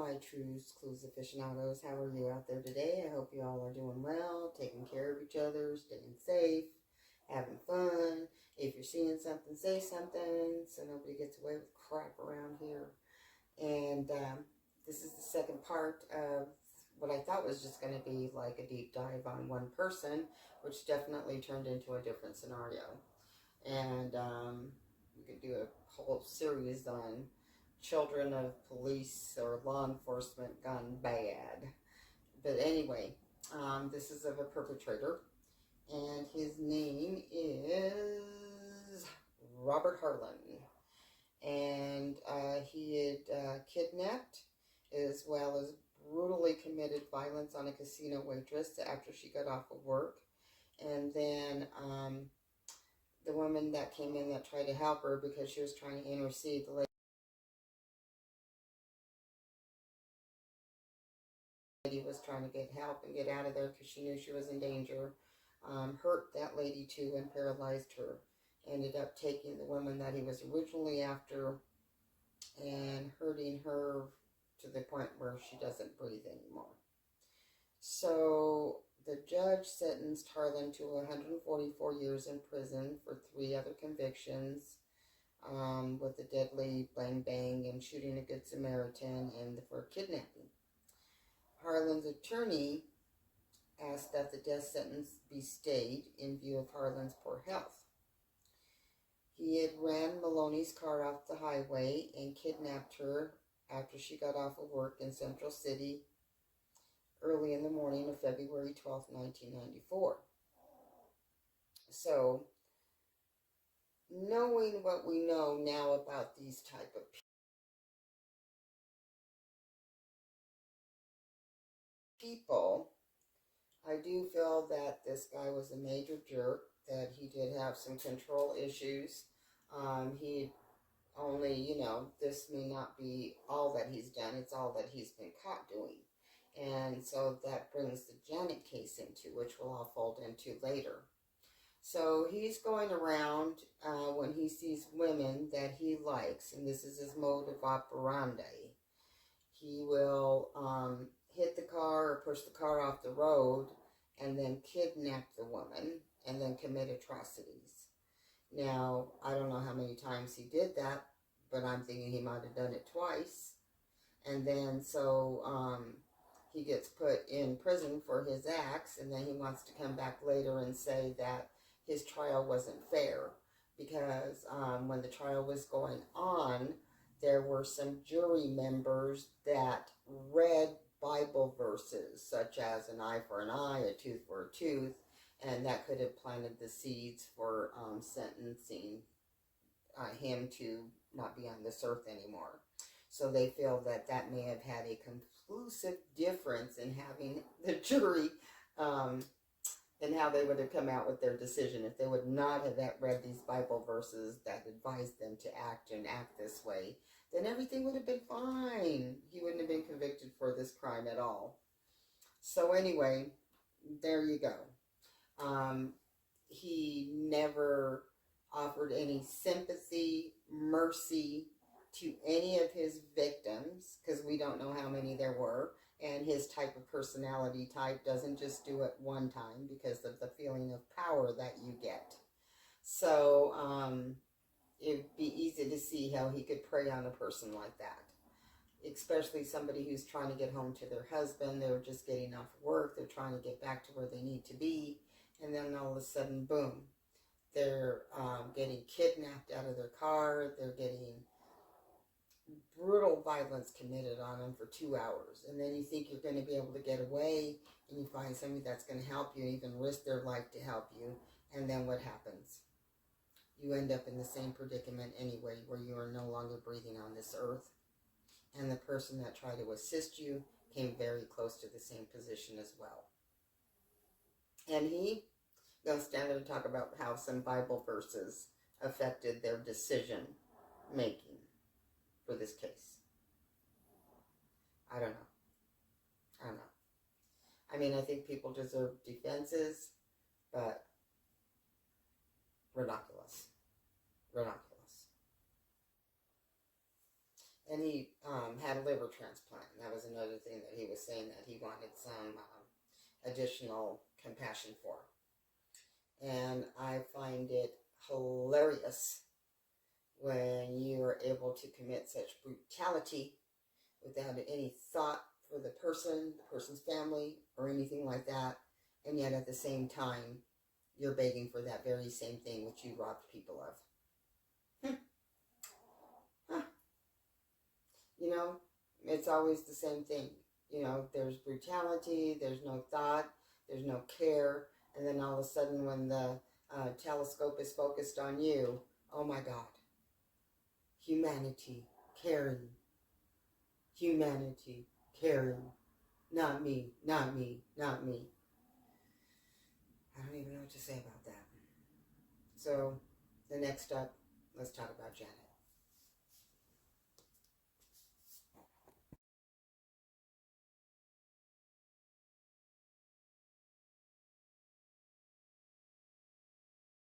my Trues, Clues aficionados. How are you out there today? I hope you all are doing well, taking care of each other, staying safe, having fun. If you're seeing something, say something so nobody gets away with crap around here. And this is the second part of what I thought was just going to be like a deep dive on one person, which definitely turned into a different scenario. And we could do a whole series on children of police or law enforcement gone bad. But anyway, this is of a perpetrator, and his name is Robert Harlan. And he had kidnapped as well as brutally committed violence on a casino waitress after she got off of work. And then the woman that came in that tried to help her because she was trying to intercede, the lady was trying to get help and get out of there because she knew she was in danger, hurt that lady too and paralyzed her. Ended up taking the woman that he was originally after and hurting her to the point where she doesn't breathe anymore. So the judge sentenced Harlan to 144 years in prison for 3 other convictions, with the deadly bang bang and shooting a good Samaritan and for kidnapping. Harlan's attorney asked that the death sentence be stayed in view of Harlan's poor health. He had ran Maloney's car off the highway and kidnapped her after she got off of work in Central City early in the morning of February 12, 1994. So, knowing what we know now about these type of people, I do feel that this guy was a major jerk, that he did have some control issues. He only, this may not be all that he's done, it's all that he's been caught doing. And so that brings the Janet case into, which we'll all fold into later. So he's going around when he sees women that he likes, and this is his mode of operandi. He will hit the car or push the car off the road and then kidnap the woman and then commit atrocities. Now, I don't know how many times he did that, but I'm thinking he might have done it twice. And then so he gets put in prison for his acts, and then he wants to come back later and say that his trial wasn't fair because when the trial was going on, there were some jury members that read Bible verses such as an eye for an eye, a tooth for a tooth, and that could have planted the seeds for sentencing him to not be on this earth anymore. So they feel that that may have had a conclusive difference in having the jury and how they would have come out with their decision if they would not have read these Bible verses that advised them to act this way. Then everything would have been fine. He wouldn't have been convicted for this crime at all. So anyway, there you go. He never offered any sympathy, mercy to any of his victims, because we don't know how many there were, and his type of personality type doesn't just do it one time because of the feeling of power that you get. So it'd be easy to see how he could prey on a person like that, especially somebody who's trying to get home to their husband. They're just getting off work, they're trying to get back to where they need to be, and then all of a sudden, boom, they're getting kidnapped out of their car, they're getting brutal violence committed on them for 2 hours, and then you think you're going to be able to get away, and you find somebody that's going to help you, even risk their life to help you, and then what happens? You end up in the same predicament anyway, where you are no longer breathing on this earth, and the person that tried to assist you came very close to the same position as well. And he going to stand there and talk about how some Bible verses affected their decision making for this case. I don't know. I mean, I think people deserve defenses, but ridiculous. And he had a liver transplant, and that was wanted some additional compassion for. And I find it hilarious when you are able to commit such brutality without any thought for the person's family, or anything like that, and yet at the same time, you're begging for that very same thing which you robbed people of. Huh. You know, it's always the same thing. You know, there's brutality, there's no thought, there's no care, and then all of a sudden when the telescope is focused on you, oh my God, humanity, caring, humanity, caring, not me, not me, not me. I don't even know what to say about that. So, the next up, let's talk about Janet.